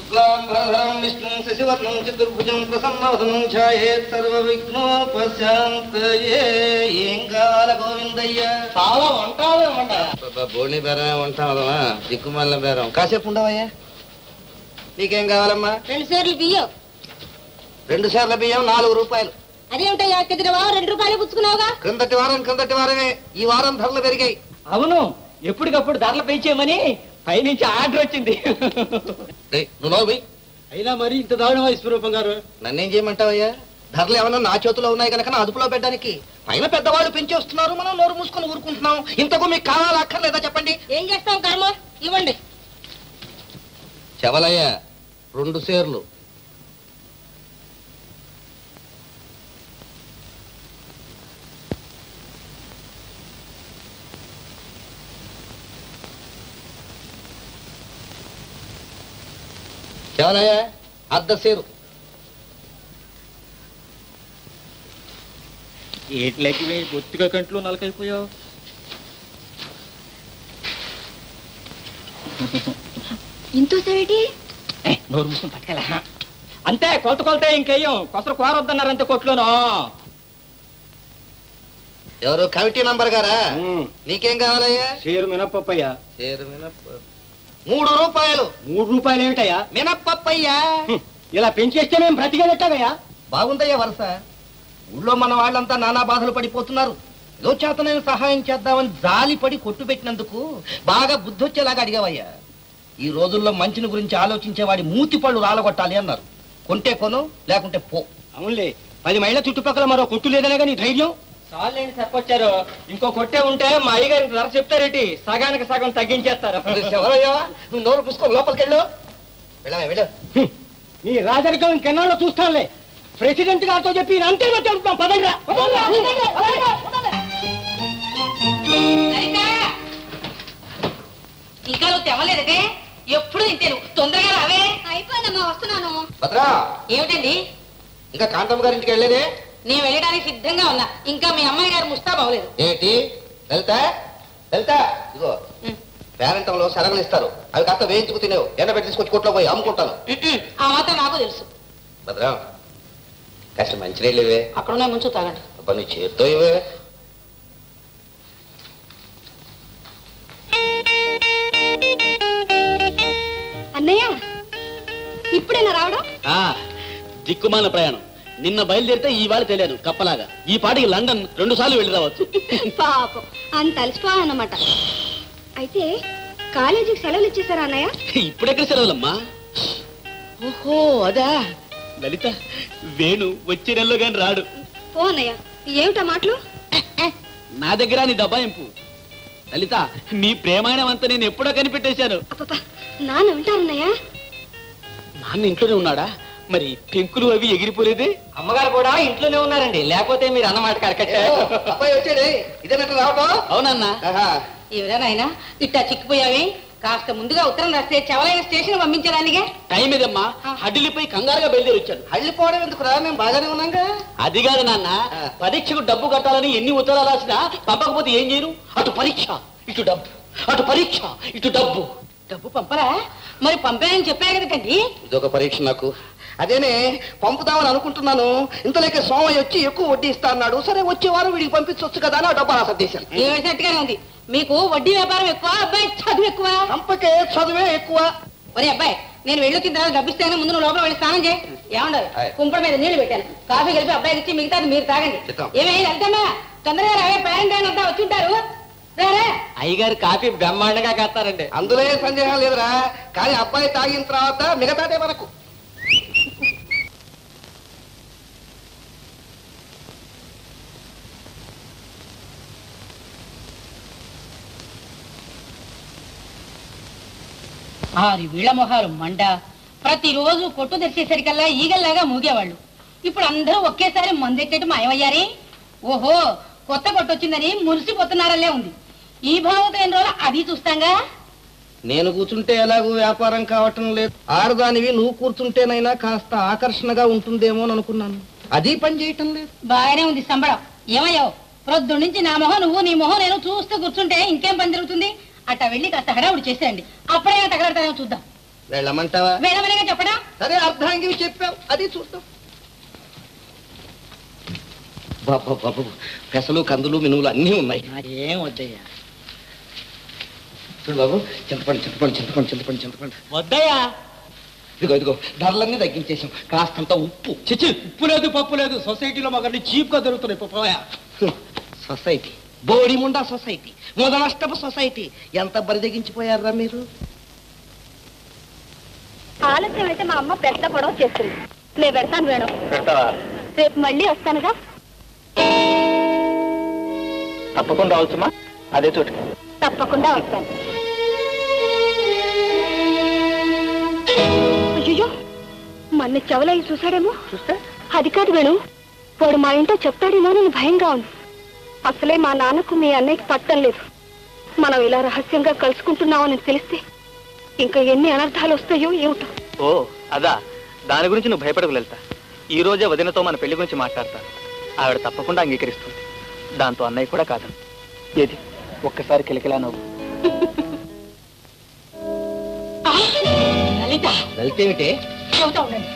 శుక్లాంబరధరం విష్ణుం శశివర్ణం చతుర్భుజం ప్రసన్నవదనం ఛాయేత్ సర్వవిఘ్నోపశాంతయే. ఏం కావాల గోవిందయ్య? చాలా వంటాలన్నమాట. బోణి బేరమే ఉంటామా? దిక్కుమల్ల బేరం. కాసేపు ఉండవయ్యా. నీకేం కావాలమ్మా? 2 సార్లు బియ్యం. 2 సార్ల బియ్యం 4 రూపాయలు. అదేమిటయ్యా, కిందటి వారం 2 రూపాయలు పుచ్చుకున్నావుగా? క్రిందటి వారమే. ఈ వారం ధరలు పెరిగాయి. అవును, ఎప్పటికప్పుడు ధరలు పెంచేయమని పైనుంచి ఆర్డర్ వచ్చింది. నువ్వు అయినా మరి ఇంత దారుణమా విశ్వరూపం గారు? నన్నేం చేయమంటావయ్యా? ధరలు ఏమన్నా నా చేతిలో ఉన్నాయి కనుక నా అదుపులో పెట్టడానికి. పైన పెద్దవాళ్ళు పెంచేస్తున్నారు, మనం నోరు మూసుకొని ఊరుకుంటున్నాం. ఇంతకు మీకు కావాలా అక్కర్లేదా చెప్పండి? ఏం చేస్తాం కర్మ, ఇవ్వండి. చెవలయ్యా 2 సేర్లు. చెవలయ్యా 1/2 సేరు. ఏట్లకి బొత్తిగా కంట్లో నలకైపోయావు. ఇంతో సేటి నోరు మూసుకొని పట్టుకెళ్ళ. అంతే, కొలతే ఇంకేయం కొసరు కోరొద్దన్నారంతే కొట్లోనూ. ఎవరు కమిటీ నంబర్ గారా? నీకేం కావాలయ్యా? సేరు మినప్పయ్యా. సేరు మినప్ప 3 రూపాయలు. 3 రూపాయలు ఏమిటయ్యా? మినప్పయ్యా. ఇలా పెంచేస్తే మేము బ్రతికేదట్టగయ్యా. బాగుందయ్యా వరుస. ఊళ్ళో మన వాళ్ళంతా నానా బాధలు పడిపోతున్నారు. ఏదో చేతనైన సహాయం చేద్దామని జాలిపడి కొట్టు పెట్టినందుకు బాగా బుద్ధొచ్చేలాగా అడిగావయ్యా. ఈ రోజుల్లో మంచిని గురించి ఆలోచించేవాడి మూతి పళ్ళు రాలగొట్టాలి అన్నారు. కొంటే కొను, లేకుంటే పో. అవునులే, 10 మైళ్ళ చుట్టుపక్కల మరో కొట్టు లేదనే నీ ధైర్యం. చాలేండి చెప్పొచ్చారు. ఇంకో కొట్టే ఉంటే మా అయ్యగారికి ధర చెప్తారేటి, సగానికి సగం తగ్గించేస్తారు. ఎవరయ్యా? నువ్వు నోరు పుసుకో, లోపలికి వెళ్ళు. వెళ్ళు. నీ రాజరికం ఇంకెన్నాళ్ళు చూస్తానులే. ప్రెసిడెంట్ గారితో చెప్పి అంతే చెప్తాం. పదంగా ఇంకా నువ్వు తెవలేదే? ఎప్పుడు ఇంతే, నువ్వు తొందరగా రావే. అయిపోయిందమ్మా, వస్తున్నాను. భద్రా, ఏమిటండి? ఇంకా కాంతమ్మ గారింటికి వెళ్ళేదే? నేను వెళ్ళడానికి సిద్ధంగా ఉన్నా. ఇంకా మీ అమ్మాయి గారు ముస్తాబ్ అవ్వలేదు. ఏంటి? వెళ్తా ఇదిగో పేరంటంలో శనగలు ఇస్తారు, అవి కాస్త వేయించుకు తినేవు. ఎండబెట్టి తీసుకొచ్చి కొట్లో పోయి అమ్ముకుంటాను. ఆ మాత్రం నాకు తెలుసు. భద్రా, కాస్త మంచినీళ్ళు ఇవే. అక్కడున్నా ముంచు తాగండి. అబ్బా, నీ చేత్తో ఇవే. అన్నయ్య, ఇప్పుడేనా రావడం? దిక్కుమాల ప్రయాణం. నిన్న బయలుదేరితే ఈ వాడు తెలియదు కప్పలాగా. ఈ పాటికి లండన్ 2 సార్లు వెళ్ళి రావచ్చు. పాపం, అంత అలసిపోవాలన్నమాట. అయితే కాలేజీకి సెలవులు ఇచ్చేసారా అన్నయ్య? ఇప్పుడెక్కడ సెలవులమ్మా? ఓహో అదా. లలిత, వేణు వచ్చే నెలలో గాని రాడు. పో అన్నయ్య. ఏమిటా మాటలు? నా దగ్గర నీ దబాయింపు. లలిత, నీ ప్రేమాయణం అంతా నేను ఎప్పుడో కనిపెట్టేశాను. నాన్న వింటారన్నయ్య? నాన్న ఇంట్లోనే ఉన్నాడా? మరి పెంకులు అవి ఎగిరిపోలేదే? అమ్మగారు కూడా ఇంట్లోనే ఉన్నారండి, లేకపోతే మీరు అన్నమాట కరకట్టారు. అబ్బాయి వచ్చాడే, ఇదేనట్టు రావటం? అవునన్నా. ఎవరైనా ఇట్టా చిక్కిపోయావి. కాస్త ముందుగా ఉత్తరం రాస్తే చెవలైన స్టేషన్ పంపించడానికే టైం ఇదమ్మా. హడ్డిలిపోయి కంగారుగా బయలుదేరి వచ్చాను. హళ్ళిపోవడం ఎందుకు రా, మేము బాగానే ఉన్నాగా. అది కాదు నాన్న, పరీక్షకు డబ్బు కట్టాలని ఎన్ని ఉత్తరాలు రాసినా పంపకపోతే ఏం చేయను? అటు పరీక్ష ఇటు డబ్బు, అటు పరీక్ష ఇటు డబ్బు. డబ్బు పంపరా? మరి పంపాయని చెప్పా కదండి. ఇదొక పరీక్ష నాకు. అదేనే పంపుదామని అనుకుంటున్నాను. ఇంతలోకే సోమయ్య వచ్చి ఎక్కువ వడ్డీ ఇస్తా అన్నాడు. సరే వచ్చే వారం వీడికి పంపించవచ్చు కదా అని ఆ డబ్బు ఆశ చేశాను. ఏమిటట్టుగానే ఉంది. మీకు వడ్డీ వ్యాపారం ఎక్కువ, అబ్బాయి చదువు ఎక్కువ. పంపకే చదువే ఎక్కువ. ఒరే అబ్బాయి, నేను వెళ్ళొచ్చిన తర్వాత డబ్బిస్తాను. ముందు నువ్వు లోపల వెళ్ళి స్నానం చేయి. ఏమండదు, కుంపడ మీద నీళ్లు పెట్టాను. కాఫీ కలిపి అబ్బాయికి ఇచ్చి మిగతాది మీరు తాగండి. ఏమైనా వెళ్తామా? తొందరగా రావే, పేరెంట్ అంతా వచ్చి ఉంటారు. అయ్యగారు కాఫీ బ్రహ్మాండంగా కాస్తారండి. అందులో ఏం సందేహం లేదురా. కానీ అబ్బాయి తాగిన తర్వాత మిగతాదే మనకు. వీళ్ళ మొహాలు మండ. ప్రతిరోజు కొట్టు తెరిచేసరికల్లా ఈగల్లాగా మూగేవాళ్ళు. ఇప్పుడు అందరూ ఒకేసారి మందెట్టేట్టు మాయమయ్యారే. ఓహో, కొత్త కొట్టొచ్చిందని మురిసిపోతున్నారల్లే ఉంది. ఈ భావంతో ఎన్ని రోజులు అది చూస్తాంగా. నేను కూర్చుంటే ఎలాగూ వ్యాపారం కావటం లేదు. ఆడదానివి నువ్వు కూర్చుంటేనైనా కాస్త ఆకర్షణగా ఉంటుందేమో అనుకున్నాను. అది పని చేయటం లేదు. బాగానే ఉంది సంబడం. ఏమయ్యావు? ప్రొద్దు నుంచి నా మొహం నువ్వు, నీ మొహం నేను చూస్తూ కూర్చుంటే ఇంకేం పని జరుగుతుంది? అట్టా వెళ్ళి కాస్త హడావుడి చేసేయండి. అప్పుడే తగలడతానేమో చూద్దాం. వెళ్ళమంటావా? వెళ్ళమనేగా చెప్పడా? సరే అర్ధాంగి చెప్పావు, అది చూస్తాం. బాబు బాబు, పెసలు కందులు మినువులు అన్నీ ఉన్నాయి. ఏం వద్దయ్యా. చూడు బాబు, చింతపండు చింతపండు చింతపండు చింతపండు చింతపండు వద్దయ్యా. ఇదిగో ధరలన్నీ తగ్గించేసాం. కాస్తంత ఉప్పు. చిచ్చి, ఉప్పు లేదు పప్పు లేదు. సొసైటీలో మాకు చీప్ గా దొరుకుతున్నాయి. పప్పాయా సొసైటీ, బోడిముండా సొసైటీ, మొదనష్టపు సొసైటీ. ఎంత బరిదెగించిపోయారా మీరు? ఆలస్యం అయితే మా అమ్మ పెద్ద గొడవ చేస్తుంది. నేను పెడతాను వేణు. రేపు మళ్ళీ వస్తానుగా. తప్పకుండా రావచ్చుమా, అదే చోటు. తప్పకుండా వస్తాను. అయ్యో, మన చెవులయ్యి చూశాడేమో. చూస్తే అది కాదు వేణు, వాడు మా ఇంట్లో చెప్తాడేమో అని భయంగా ఉంది. అసలే మా నాన్నకు మీ అన్నయ్యకి పట్టం లేదు. మనం ఇలా రహస్యంగా కలుసుకుంటున్నామని తెలిస్తే ఇంకా ఎన్ని అనర్థాలు వస్తాయో ఏమిటో. ఓ అదా, దాని గురించి నువ్వు భయపడకు లలిత. ఈ రోజే వదినతో మన పెళ్లి గురించి మాట్లాడతాను. ఆవిడ తప్పకుండా అంగీకరిస్తుంది. దాంతో అన్నయ్య కూడా కాదు. ఏది ఒక్కసారి కిలకిలా నవ్వు. లలిత, లలిత ఏమిటే? చెబుతా ఉండండి.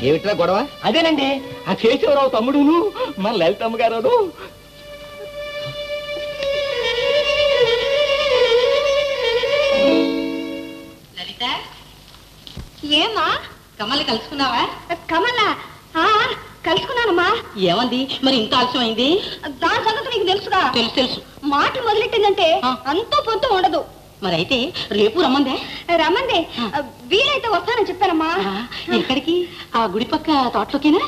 ఏమిట్రా గొడవ? అదేనండి, ఆ కేశవరావు తమ్ముడును మన లలితమ్మ గారు. లలిత, ఏమా కమల్ని కలుసుకున్నావా? కమలా? కలుసుకున్నానమ్మా. ఏమంది మరి ఇంత ఆలస్యం అయింది? దాని సంగతి నీకు తెలుసుగా. తెలుసు తెలుసు. మాటలు మొదలెట్టిందంటే అంతో పొంతో ఉండదు. మరి అయితే రేపు రమ్మందే? రమ్మంది. వీలైతే వస్తానని చెప్పానమ్మా. ఎక్కడికి? ఆ గుడి పక్క తోటలోకేనా?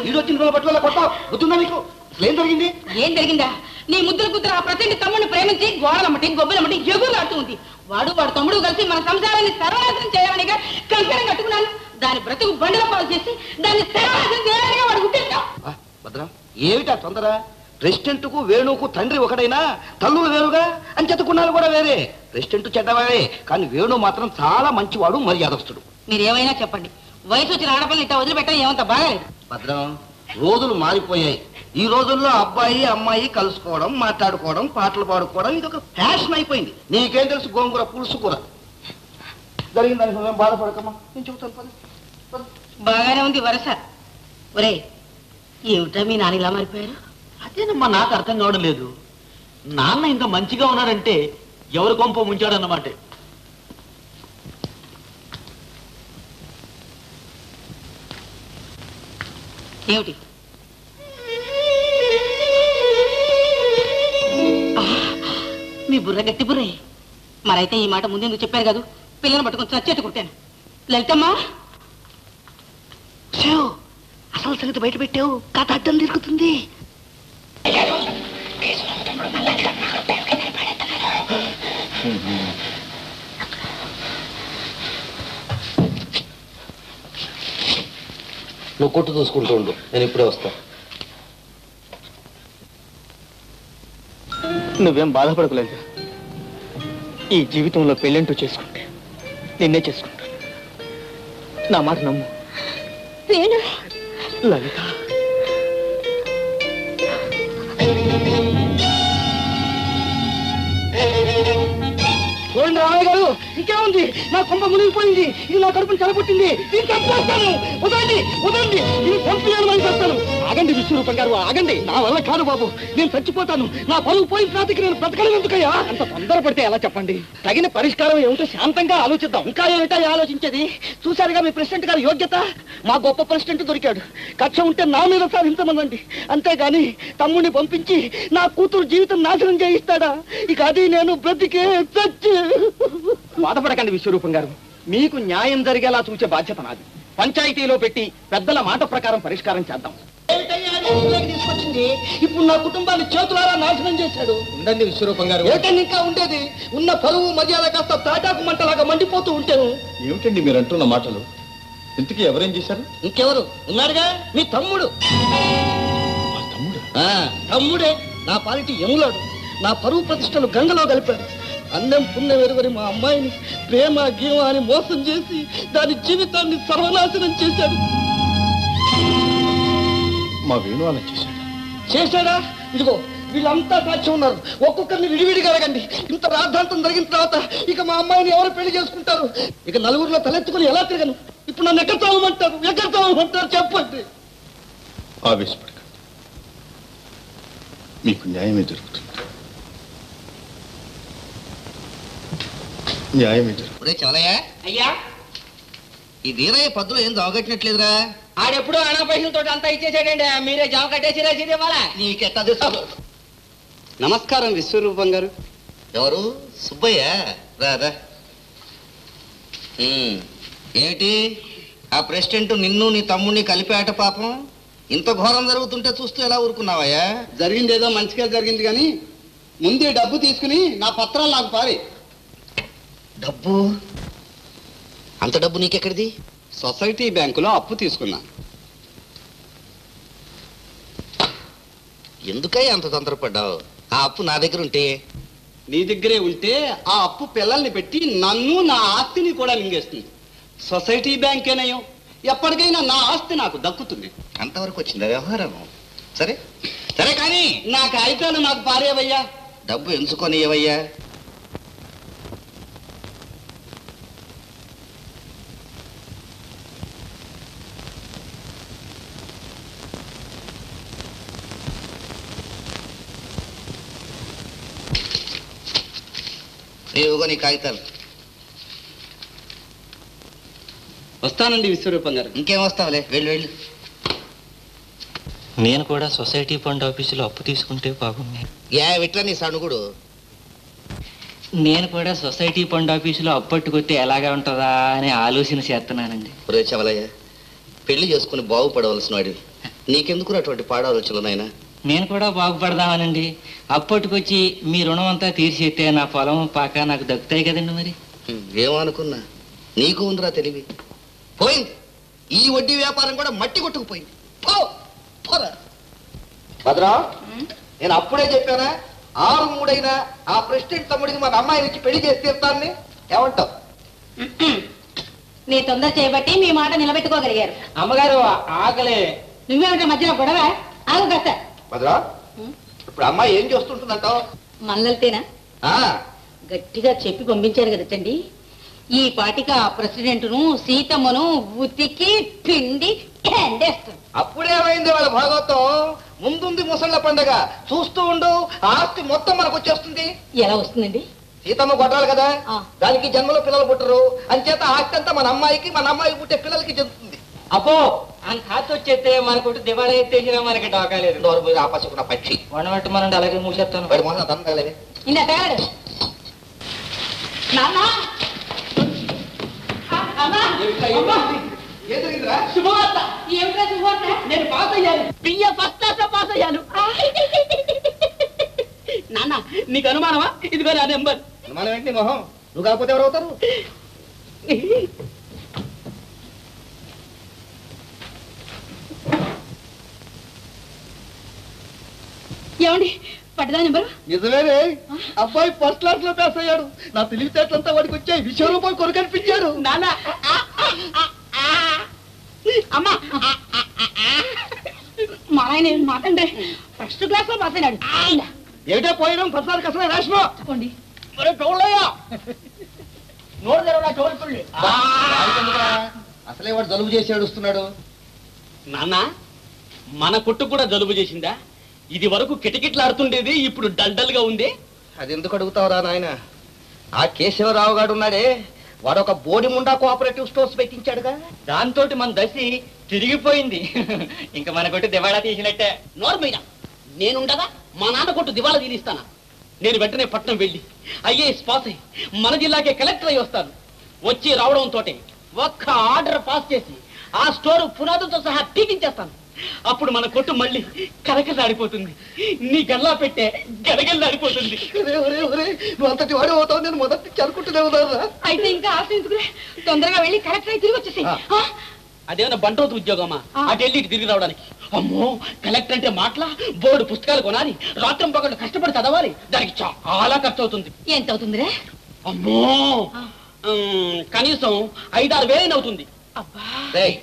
ఈడొచ్చిన రోజు పట్టుకోలే కొట్టావు, గుర్తుందా మీకు? ఏం జరిగింది? ఏం జరిగిందా? నీ ముద్దుల కూతురు ఆ ప్రతి తమ్ముడిని ప్రేమించి గోడలమ్మటి గొబ్బలమ్మటి ఎగురులాడుతూ ఉంది. వాడు తమ్ముడు కలిసి మన సంసారాన్ని సర్వనాశనం చేయడానిగా కంకణం కట్టుకున్నాను. దాని బ్రతుకు బండల పాలు చేసి దాన్ని సర్వనాశనం చేయడానిగా వాడు గుర్తించాం. భద్రం, ఏమిటా తొందర? ప్రెసిడెంట్ కు వేణుకు తండ్రి ఒకడైనా తల్లులు వేరుగా అని చెప్పుకున్నాను కూడా వేరే. ప్రెసిడెంట్ చెడ్డవాడే, కానీ వేణు మాత్రం చాలా మంచివాడు, మర్యాదస్తుడు. మీరేమైనా చెప్పండి, వయసు వచ్చిన ఆడపిల్లని ఇట్లా వదిలిపెట్టడం ఏమంత బాగాలేదు. భద్రం, రోజులు మారిపోయాయి. ఈ రోజుల్లో అబ్బాయి అమ్మాయి కలుసుకోవడం, మాట్లాడుకోవడం, పాటలు పాడుకోవడం ఇది ఒక ఫ్యాషన్ అయిపోయింది. నీకేం తెలుసు గోంగూర పులుసు కూర? జరిగిందని నువ్వేం బాధపడకమ్మా, నేను చెబుతాను. బాగానే ఉంది వరస. ఒరే, ఏమిటా మీ నాన్న ఇలా మారిపోయారు? అదేనమ్మా నాకు అర్థం కావడం లేదు. నాన్న ఇంత మంచిగా ఉన్నారంటే ఎవరు కొంప ముంచాడన్నమాట. ఏమిటి? మీ బుర్ర గట్టి బుర్రే. మరైతే ఈ మాట ముందెందుకు చెప్పారు కదా? పిల్లలు పట్టుకొని చచ్చేట్టు కొట్టాను. లలితమ్మా, అసలు సంగతి బయట పెట్టావు, కథ అడ్డం తిరుగుతుంది. నువ్వు కొట్టు చూసుకుంటూ ఉండు, నేను ఇప్పుడే వస్తా. నువ్వేం బాధపడకలేదు. ఈ జీవితంలో పెళ్ళంటూ చేసుకుంటే నిన్నే చేసుకుంటాను. నా మాట నమ్ము. లలిత, చూడండి రామయ్య గారు, ఇంకేముంది? నా కొంప మునిగిపోయింది. ఇది నా కడుపుని చలపొట్టింది. దీన్ని చంపేస్తాను. వదండి వదండి, ఇది చంపేయాలని అని చెప్తాను. ఆగండి విశ్వరూపం గారు, ఆగండి. నా వల్ల కాదు బాబు, నేను చచ్చిపోతాను. నా పరువు పోయిన రాతికి నేను బ్రతకడం ఎందుకయ్యా? అంత తొందరపడితే ఎలా చెప్పండి? తగిన పరిష్కారం ఏమిటో శాంతంగా ఆలోచిద్దాం. ఇంకా ఏమిటా ఆలోచించేది? చూశారుగా మీ ప్రెసిడెంట్ గారి యోగ్యత. మా గొప్ప ప్రెసిడెంట్ దొరికాడు. కక్ష ఉంటే నా మీద సాధించమనండి. అంతేగాని తమ్ముడిని పంపించి నా కూతురు జీవితం నాశనం చేయిస్తాడా? ఇక అది నేను బ్రతికే చచ్చి. బాధపడకండి విశ్వరూపం గారు, మీకు న్యాయం జరిగేలా చూసే బాధ్యత నాది. పంచాయతీలో పెట్టి పెద్దల మాట ప్రకారం పరిష్కారం చేద్దాం. తీసుకొచ్చింది ఇప్పుడు నా కుటుంబాన్ని చేతులారా నాశనం చేశాడు. ఉండండి విశ్వరూపం గారు. ఏమిటండి ఇంకా ఉండేది? ఉన్న పరువు మర్యాద కాస్త తాటాకు మంటలాగా మండిపోతూ ఉంటాను. ఏమిటండి మీరు అంటున్న మాటలు? ఇంతకీ ఎవరేం చేశారు? ఇంకెవరు ఉన్నాడుగా, మీ తమ్ముడు. తమ్ముడే నా పాలిటి ఎములాడు. నా పరువు ప్రతిష్టలు గంగలో కలిపాడు. అన్నం పుణ్యం ఎరుగని మా అమ్మాయిని ప్రేమ గీమ అని మోసం చేసి దాని జీవితాన్ని సర్వనాశనం చేశాడు. మా వేణు అలా చేశాడు. చేశాడా? ఇదిగో వీళ్ళంతా సాక్ష్యం ఉన్నారు. ఒక్కొక్కరిని విడివిడిగా అడగండి. ఇంత రాద్ధాంతం జరిగిన తర్వాత ఇక మా అమ్మాయిని ఎవరు పెళ్లి చేసుకుంటారు? ఇక నలుగురిలో తలెత్తుకుని ఎలా తిరగను? ఇప్పుడు నన్ను ఎక్కడ చావమంటారు చెప్పండి. ఆవేశపడకండి, మీకు న్యాయమే జరుగుతుంది. న్యాయమే జరుగుతుంది. చవలయ్యా, అయ్యా ఈ వీరయ్య పద్దులో ఏం దవగట్టినట్లేదురా? ఆడెప్పుడు అనా పైసలతో అంతా ఇచ్చేసాడండి. మీరే జామ కట్టేసి రసీదు ఇవ్వాలా? నీకెట్టా తెలుసు? నమస్కారం విశ్వరూపం గారు. ఎవరు? సుబ్బయ్య, రాదా? ఏమిటి ఆ ప్రెసిడెంట్ నిన్ను నీ తమ్ముడిని కలిపేట పాపం? ఇంత ఘోరం జరుగుతుంటే చూస్తూ ఎలా ఊరుకున్నావయ్యా? జరిగిందేదో మంచిగా జరిగింది కానీ ముందే డబ్బు తీసుకుని నా పత్రాలు నాకు పారి. డబ్బు? అంత డబ్బు నీకెక్కడిది? సొసైటీ బ్యాంకులో అప్పు తీసుకున్నా. ఎందుకయ్యా అంత తొందరపడ్డావు? ఆ అప్పు నా దగ్గర ఉంటే. నీ దగ్గరే ఉంటే ఆ అప్పు పిల్లల్ని పెట్టి నన్ను నా ఆస్తిని కూడా మింగేస్తుంది. సొసైటీ బ్యాంకేనయం, ఎప్పటికైనా నా ఆస్తి నాకు దక్కుతుంది. అంతవరకు వచ్చిందా వ్యవహారం? సరే సరే కానీ నా కాగితాలు నాకు పారేవయ్యా. డబ్బు ఎంచుకొని ఏవయ్యా? ఇదిగో నీ కాగితాలు. వస్తానండి విశ్వరూపం గారు. ఇంకేం వస్తావులే, వెళ్ళు వెళ్ళు. నేను కూడా సొసైటీ ఫండ్ ఆఫీసులో అప్పు తీసుకుంటే బాగుంది. ఇట్లా నీ సణుగుడు. నేను కూడా సొసైటీ ఫండ్ ఆఫీసులో అప్పట్టుకొస్తే ఎలాగా ఉంటుందా అని ఆలోచన చేస్తున్నానండి. ఒరే చవలయ్య, పెళ్లి చేసుకుని బాగుపడవలసిన వాడివి. నీకెందుకు అటువంటి పాడాలోచనలు నాయనా? నేను కూడా బాగుపడదామనండి. అప్పటికొచ్చి మీ రుణం అంతా తీర్చేస్తే నా పొలం పాక నాకు దక్కుతాయి కదండి. మరి ఏమనుకున్నా నీకు ఉందిరా తెలివి. పోయింది ఈ వడ్డీ వ్యాపారం కూడా మట్టి కొట్టుకుపోయింది. భద్రా, నేను అప్పుడే చెప్పానా 6-3 ఆ ప్రెసిడెంట్ తమ్ముడికి మన అమ్మాయిని ఇచ్చి పెళ్లి చేసి తీరుతాన్ని. ఏమంటావు? నీ తొందర చేయబట్టి మీ మాట నిలబెట్టుకోగలిగారు. అమ్మగారు ఆకలే. నువ్వేమిటో మధ్యలో గొడవ? ఆగు కాస్త. భద్రా, ఇప్పుడు అమ్మాయి ఏం చేస్తుంటుందంటావు? మల్లెలతేనా? గట్టిగా చెప్పి పంపించారు కదండి. ఈ పాటిక ఆ ప్రెసిడెంట్ను సీతమ్మను ఉతికి పిండి ఎండేస్తుంది. అప్పుడేమైంది వాళ్ళ భాగవతం? ముందుంది ముసళ్ళ పండగ, చూస్తూ ఉండు. ఆస్తి మొత్తం మనకు వచ్చేస్తుంది. ఎలా వస్తుందండి? సీతమ్మ కొట్టాలి కదా, దానికి జన్మలో పిల్లలు పుట్టరు. అంచేత ఆస్తి అంతా మన అమ్మాయికి, మన అమ్మాయికి పుట్టే పిల్లలకి చెందుతుంది. అబ్బో అని ఖాతా వచ్చేస్తే మనకు దివాళా ఎత్తేసినా మనకి డాకాలేదు. నోరు పోయి ఆపసుకున్న పక్షి వనబట్టి మనం అలాగే మూసేస్తాను. వాడి మొహం అదం తగలేదే. ఇలా తగలడు. నాన్న, ఏం జరిగిందిరా? శుభవార్త. ఏమిట్రా శుభవార్త? నేను పాస్ అయ్యాను. బియ్య ఫస్ట్ క్లాస్ పాస్ అయ్యాను. నాన్న, నీకు అనుమానమా? ఇదిగో నా నెంబర్. అనుమానం ఏంటి మొహం? నువ్వు కాకపోతే ఎవరు అవుతారు? ఏమండి పట్టదా నెంబరు? నిజమేనే, అబ్బాయి ఫస్ట్ క్లాస్ లో పాస్ అయ్యాడు. నా తెలివితేటలంతా వాడికి వచ్చాయి. విశ్వరూపం కొరకనిపించాడు. నాన్న, అమ్మా, మా ఆయన మాకండి ఫస్ట్ క్లాస్ లో పాస్ అయినాడు. ఏమిటో పోయడం ప్రసాద్ కసరా రాష్ట్రం చెప్పండి. అసలే వాడు జలుబు చేసి ఏడుస్తున్నాడు. నాన్న, మన కొట్టు కూడా జలుబు చేసిందా? ఇది వరకు కిటకిట్లాడుతుండేది, ఇప్పుడు డల్ గా ఉంది. అది ఎందుకు అడుగుతావురా నాయన? ఆ కేశవరావు గారు ఉన్నాడే, వాడు ఒక బోడిముండా కోఆపరేటివ్ స్టోర్స్ పెట్టించాడుగా. దాంతో మన దశి తిరిగిపోయింది. ఇంకా మన కొట్టి దివాళా తీసినట్టే. నోర్మీరా, నేనుండగా మా నాన్న కొట్టు దివాళా తీనిస్తానా? నేను వెంటనే పట్నం వెళ్ళి ఐఏఎస్ పాస్ అయ్యి మన జిల్లాకే కలెక్టర్ అయి వస్తాను. వచ్చి రావడంతో ఒక్క ఆర్డర్ పాస్ చేసి ఆ స్టోర్ పునాదులతో సహా టీకించేస్తాను. అప్పుడు మన కొట్టు మళ్ళీ కలకలాడిపోతుంది. నీ గల్లా పెట్టే గలగల్లాడిపోతుంది. నువ్వు అంతటి వాడు అవుతావు నేను మొదటి అనుకుంటూనే ఉన్నారా? అయితే ఇంకా ఆశించుకునే తొందరగా వెళ్ళి కలెక్టర్ అయి తిరిగి వచ్చేసి. అదేమన్నా బంటోతు ఉద్యోగమా? అటు వెళ్ళి ఇటు తిరిగి రావడానికి అమ్మో కలెక్టర్ అంటే మాటలా బోర్డు పుస్తకాలు కొనాలి, రాత్రి పగళ్ళు కష్టపడి చదవాలి, దానికి చాలా ఖర్చు అవుతుంది. ఎంత అవుతుందిరే? అమ్మో కనీసం 5-6 వేలు అవుతుంది. రేయ్,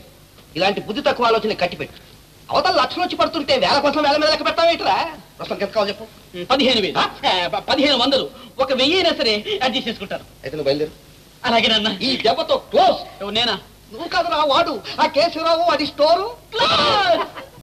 ఇలాంటి బుద్ధి తక్కువ ఆలోచన కట్టిపెట్టు. అవతల లక్షలు వచ్చి పడుతుంటే వేల కోసం వేల మీద లెక్క పెడతావేట్రా? ప్రస్తుతం ఎంత కావాలి చెప్పు. 15,000 1500 ఒక 1000 అయినా సరే అడ్జస్ట్ చేసుకుంటారు. అయితే నువ్వు బయలుదేరు. అలాగేనన్నా. ఈ దెబ్బతో క్లోజ్. నేనా? నువ్వు కాదురా వాడు, ఆ కేశవరావు, అది స్టోరు.